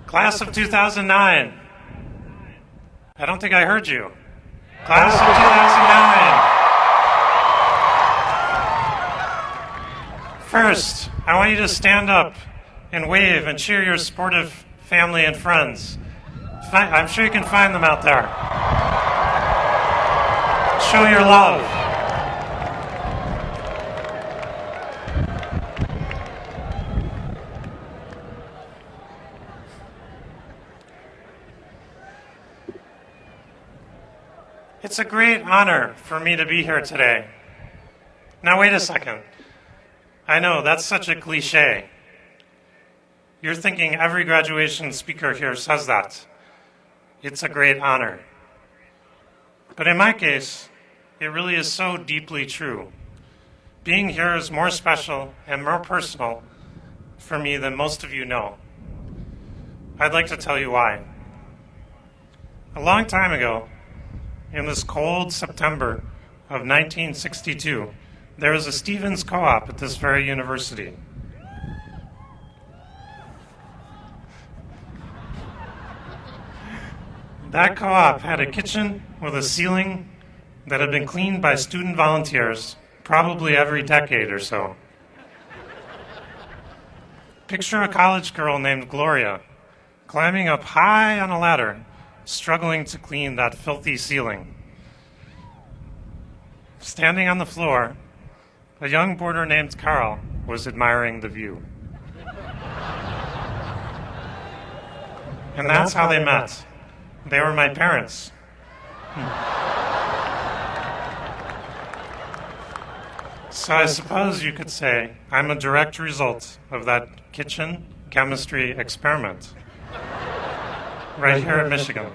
Class of 2009. I don't think I heard you. Class of 2009. First, I want you to stand up and wave and cheer your supportive family and friends. I'm sure you can find them out there. Show your love. It's a great honor for me to be here today. Now wait a second. I know, that's such a cliche. You're thinking every graduation speaker here says that. It's a great honor. But in my case, it really is so deeply true. Being here is more special and more personal for me than most of you know. I'd like to tell you why. A long time ago, in this cold September of 1962, there was a Stevens co-op at this very university. That co-op had a kitchen with a ceiling that had been cleaned by student volunteers probably every decade or so. Picture a college girl named Gloria climbing up high on a ladder, struggling to clean that filthy ceiling. Standing on the floor, a young boarder named Carl was admiring the view. And that's how they met. They were my parents. So I suppose you could say I'm a direct result of that kitchen chemistry experiment right here in Michigan.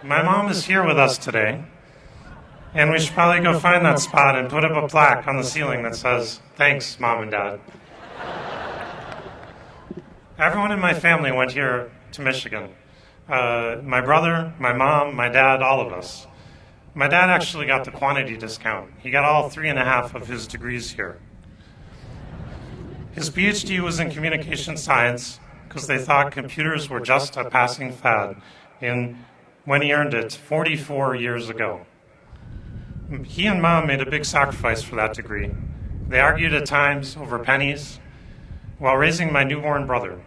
My mom is here with us today, and we should probably go find that spot and put up a plaque on the ceiling that says, "Thanks, Mom and Dad." Everyone in my family went here to Michigan. My brother, my mom, my dad, all of us. My dad actually got the quantity discount. He got all 3.5 of his degrees here. His PhD was in communication science because they thought computers were just a passing fad when he earned it 44 years ago. He and Mom made a big sacrifice for that degree. They argued at times over pennies while raising my newborn brother.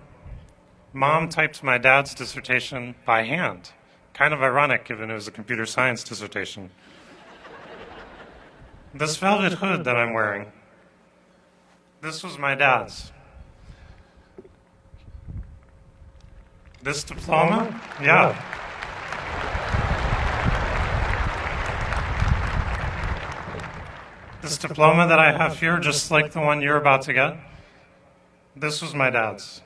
Mom typed my dad's dissertation by hand. Kind of ironic given it was a computer science dissertation. This velvet hood that I'm wearing, this was my dad's. This diploma? Yeah. This diploma that I have here, just like the one you're about to get, this was my dad's.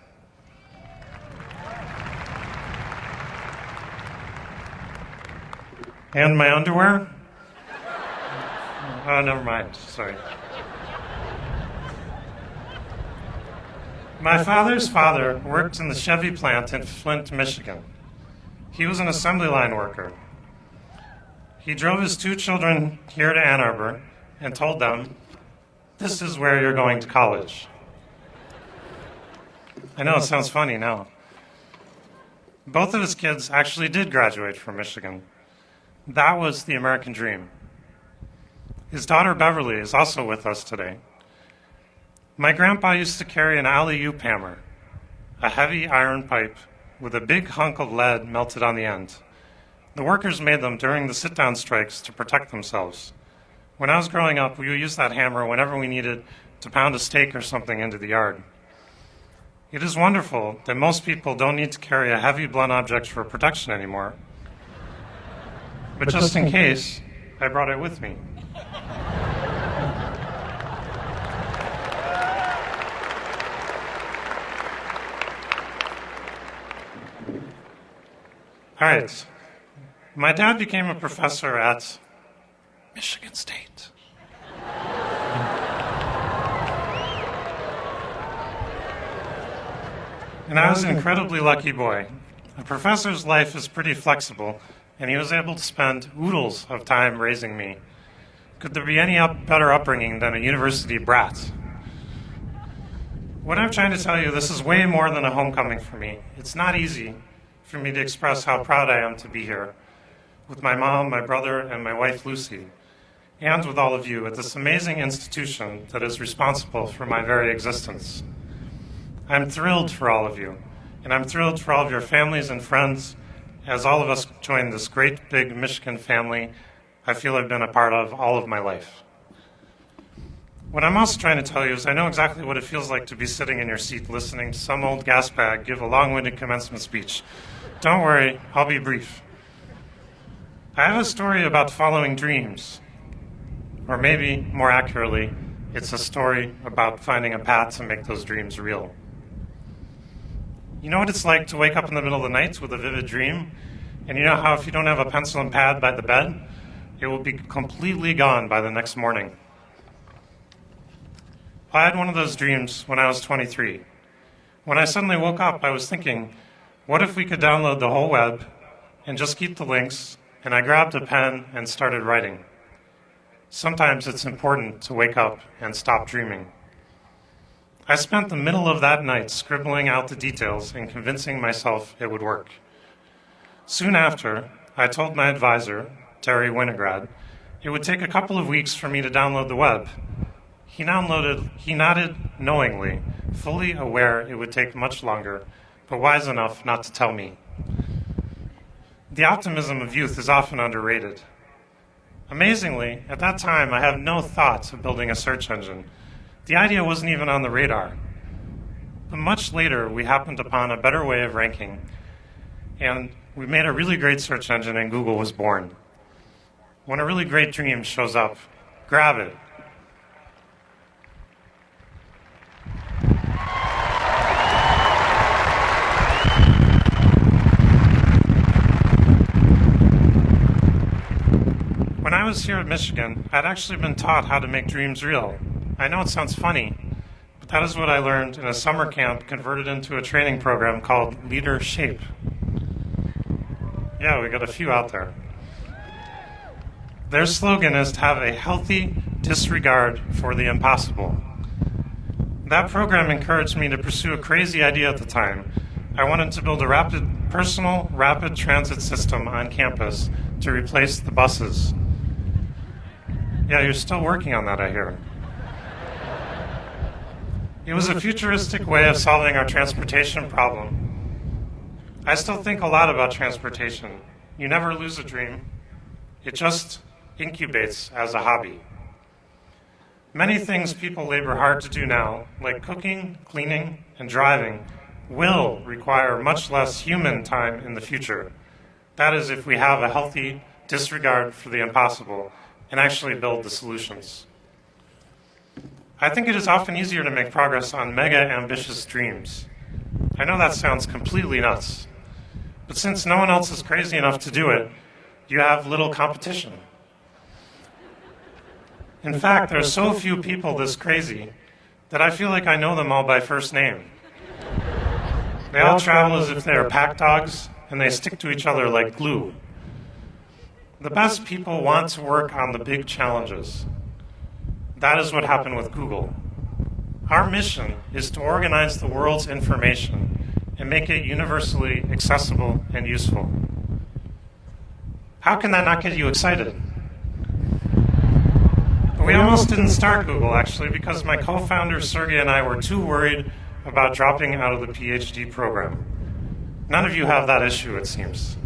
And my underwear? Oh, never mind. Sorry. My father's father worked in the Chevy plant in Flint, Michigan. He was an assembly line worker. He drove his 2 children here to Ann Arbor and told them, "This is where you're going to college." I know, it sounds funny now. Both of his kids actually did graduate from Michigan. That was the American dream. His daughter Beverly is also with us today. My grandpa used to carry an alley-oop hammer, a heavy iron pipe with a big hunk of lead melted on the end. The workers made them during the sit-down strikes to protect themselves. When I was growing up, we would use that hammer whenever we needed to pound a stake or something into the yard. It is wonderful that most people don't need to carry a heavy blunt object for protection anymore. But just in case, I brought it with me. All right. My dad became a professor at Michigan State. And I was an incredibly lucky boy. A professor's life is pretty flexible, and he was able to spend oodles of time raising me. Could there be any better upbringing than a university brat? What I'm trying to tell you, this is way more than a homecoming for me. It's not easy for me to express how proud I am to be here with my mom, my brother, and my wife, Lucy, and with all of you at this amazing institution that is responsible for my very existence. I'm thrilled for all of you, and I'm thrilled for all of your families and friends as all of us join this great big Michigan family I feel I've been a part of all of my life. What I'm also trying to tell you is I know exactly what it feels like to be sitting in your seat listening to some old gas bag give a long-winded commencement speech. Don't worry, I'll be brief. I have a story about following dreams, or maybe, more accurately, it's a story about finding a path to make those dreams real. You know what it's like to wake up in the middle of the night with a vivid dream? And you know how if you don't have a pencil and pad by the bed, it will be completely gone by the next morning. I had one of those dreams when I was 23. When I suddenly woke up, I was thinking, what if we could download the whole web and just keep the links? And I grabbed a pen and started writing. Sometimes it's important to wake up and stop dreaming. I spent the middle of that night scribbling out the details and convincing myself it would work. Soon after, I told my advisor, Terry Winograd, it would take a couple of weeks for me to download the web. He nodded knowingly, fully aware it would take much longer, but wise enough not to tell me. The optimism of youth is often underrated. Amazingly, at that time, I had no thoughts of building a search engine. The idea wasn't even on the radar. But much later, we happened upon a better way of ranking, and we made a really great search engine, and Google was born. When a really great dream shows up, grab it. When I was here at Michigan, I'd actually been taught how to make dreams real. I know it sounds funny, but that is what I learned in a summer camp converted into a training program called Leader Shape. Yeah, we got a few out there. Their slogan is to have a healthy disregard for the impossible. That program encouraged me to pursue a crazy idea at the time. I wanted to build a personal rapid transit system on campus to replace the buses. Yeah, you're still working on that, I hear. It was a futuristic way of solving our transportation problem. I still think a lot about transportation. You never lose a dream. It just incubates as a hobby. Many things people labor hard to do now, like cooking, cleaning, and driving, will require much less human time in the future. That is, if we have a healthy disregard for the impossible and actually build the solutions. I think it is often easier to make progress on mega ambitious dreams. I know that sounds completely nuts, but since no one else is crazy enough to do it, you have little competition. In fact, there are so few people this crazy that I feel like I know them all by first name. They all travel as if they are pack dogs, and they stick to each other like glue. The best people want to work on the big challenges. That is what happened with Google. Our mission is to organize the world's information and make it universally accessible and useful. How can that not get you excited? We almost didn't start Google, actually, because my co-founder Sergey and I were too worried about dropping out of the PhD program. None of you have that issue, it seems.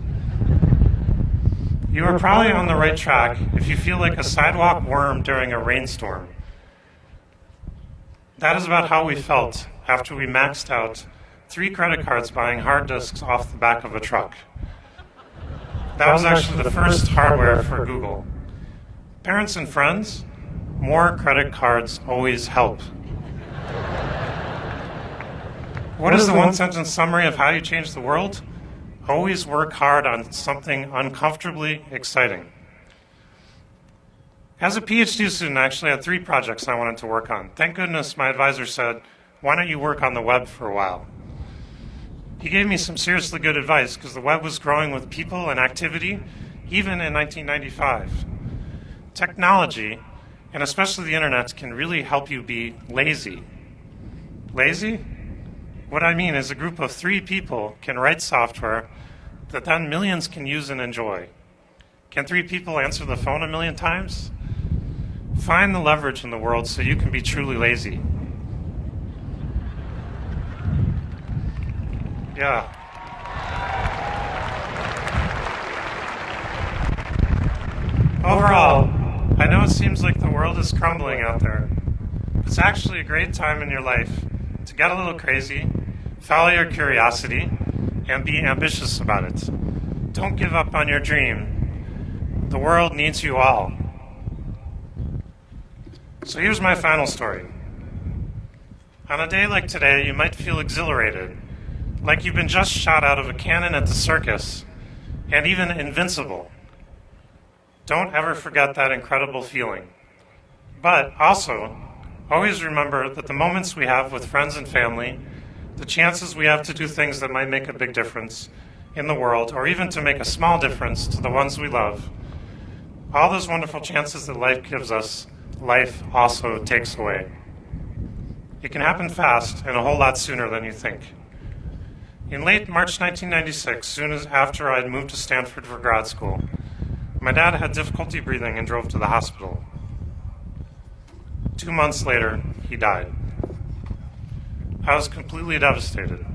You are probably on the right track if you feel like a sidewalk worm during a rainstorm. That is about how we felt after we maxed out 3 credit cards buying hard disks off the back of a truck. That was actually the first hardware for Google. Parents and friends, more credit cards always help. What is the one-sentence summary of how you change the world? Always work hard on something uncomfortably exciting. As a PhD student, I actually had 3 projects I wanted to work on. Thank goodness my advisor said, why don't you work on the web for a while? He gave me some seriously good advice because the web was growing with people and activity, even in 1995. Technology, and especially the internet, can really help you be lazy. Lazy? What I mean is a group of 3 people can write software that then millions can use and enjoy. Can 3 people answer the phone a million times? Find the leverage in the world so you can be truly lazy. Yeah. Overall, I know it seems like the world is crumbling out there. It's actually a great time in your life to get a little crazy, follow your curiosity, and be ambitious about it. Don't give up on your dream. The world needs you all. So here's my final story. On a day like today, you might feel exhilarated, like you've been just shot out of a cannon at the circus, and even invincible. Don't ever forget that incredible feeling. But also, always remember that the moments we have with friends and family, the chances we have to do things that might make a big difference in the world, or even to make a small difference to the ones we love, all those wonderful chances that life gives us, life also takes away. It can happen fast and a whole lot sooner than you think. In late March 1996, soon as after I had moved to Stanford for grad school, my dad had difficulty breathing and drove to the hospital. 2 months later, he died. I was completely devastated.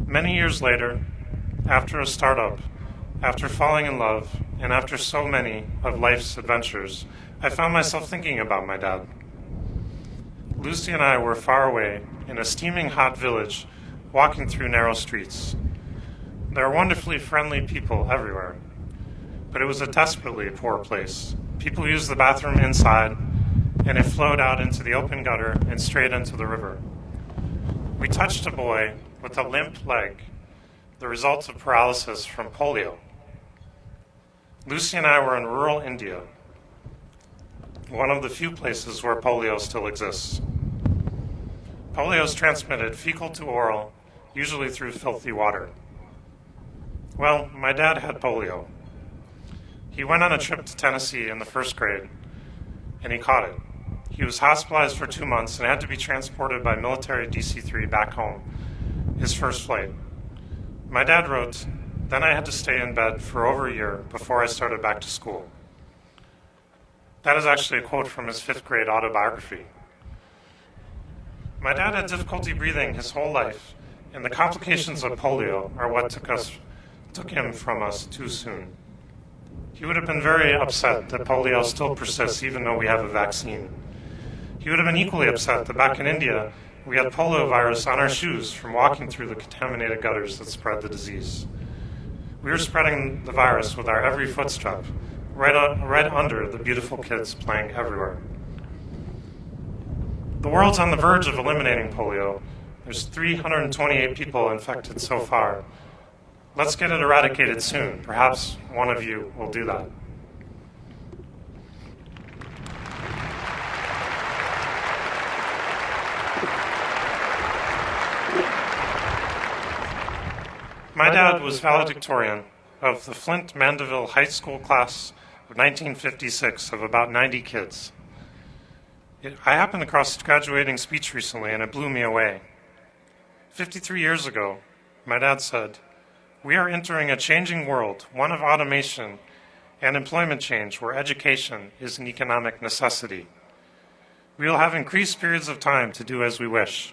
Many years later, after a startup, after falling in love, and after so many of life's adventures, I found myself thinking about my dad. Lucy and I were far away in a steaming hot village, walking through narrow streets. There are wonderfully friendly people everywhere, but it was a desperately poor place. People used the bathroom inside, and it flowed out into the open gutter and straight into the river. We touched a boy with a limp leg, the result of paralysis from polio. Lucy and I were in rural India, one of the few places where polio still exists. Polio is transmitted fecal to oral, usually through filthy water. Well, my dad had polio. He went on a trip to Tennessee in the 1st grade, and he caught it. He was hospitalized for 2 months and had to be transported by military DC-3 back home, his first flight. My dad wrote, "Then I had to stay in bed for over a year before I started back to school." That is actually a quote from his 5th grade autobiography. My dad had difficulty breathing his whole life, and the complications of polio are what took him from us too soon. He would have been very upset that polio still persists even though we have a vaccine. He would have been equally upset that back in India, we had polio virus on our shoes from walking through the contaminated gutters that spread the disease. We were spreading the virus with our every footstep, right under the beautiful kids playing everywhere. The world's on the verge of eliminating polio. There's 328 people infected so far. Let's get it eradicated soon. Perhaps one of you will do that. My dad was valedictorian of the Flint Mandeville High School class of 1956 of about 90 kids. I happened across his graduating speech recently, and it blew me away. 53 years ago, my dad said, "We are entering a changing world, one of automation and employment change, where education is an economic necessity. We will have increased periods of time to do as we wish,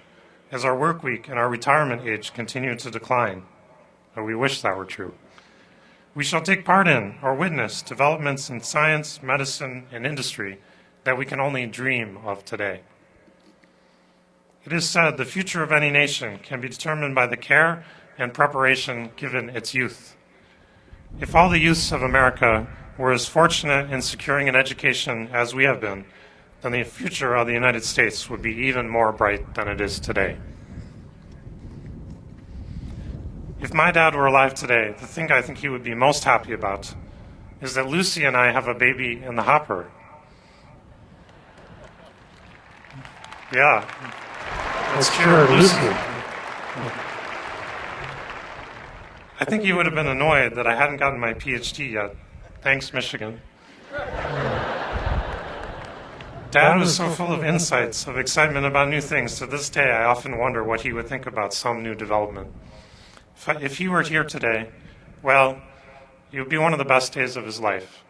as our work week and our retirement age continue to decline." Or we wish that were true. "We shall take part in or witness developments in science, medicine, and industry that we can only dream of today. It is said the future of any nation can be determined by the care and preparation given its youth. If all the youths of America were as fortunate in securing an education as we have been, then the future of the United States would be even more bright than it is today." If my dad were alive today, the thing I think he would be most happy about is that Lucy and I have a baby in the hopper. Yeah. Let's cure Lucy. I think he would have been annoyed that I hadn't gotten my PhD yet. Thanks, Michigan. Dad was so full of insights, of excitement about new things. To this day, I often wonder what he would think about some new development. If he were here today, well, it would be one of the best days of his life.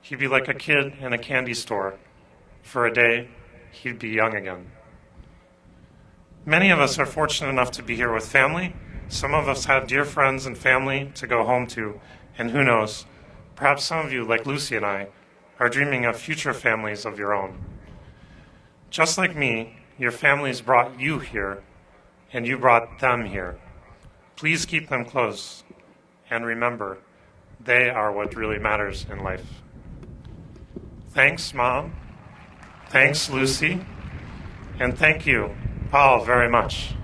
He'd be like a kid in a candy store. For a day, he'd be young again. Many of us are fortunate enough to be here with family. Some of us have dear friends and family to go home to, and who knows, perhaps some of you, like Lucy and I, are dreaming of future families of your own. Just like me, your families brought you here, and you brought them here. Please keep them close, and remember, they are what really matters in life. Thanks, Mom. Thanks, Lucy. And thank you all very much.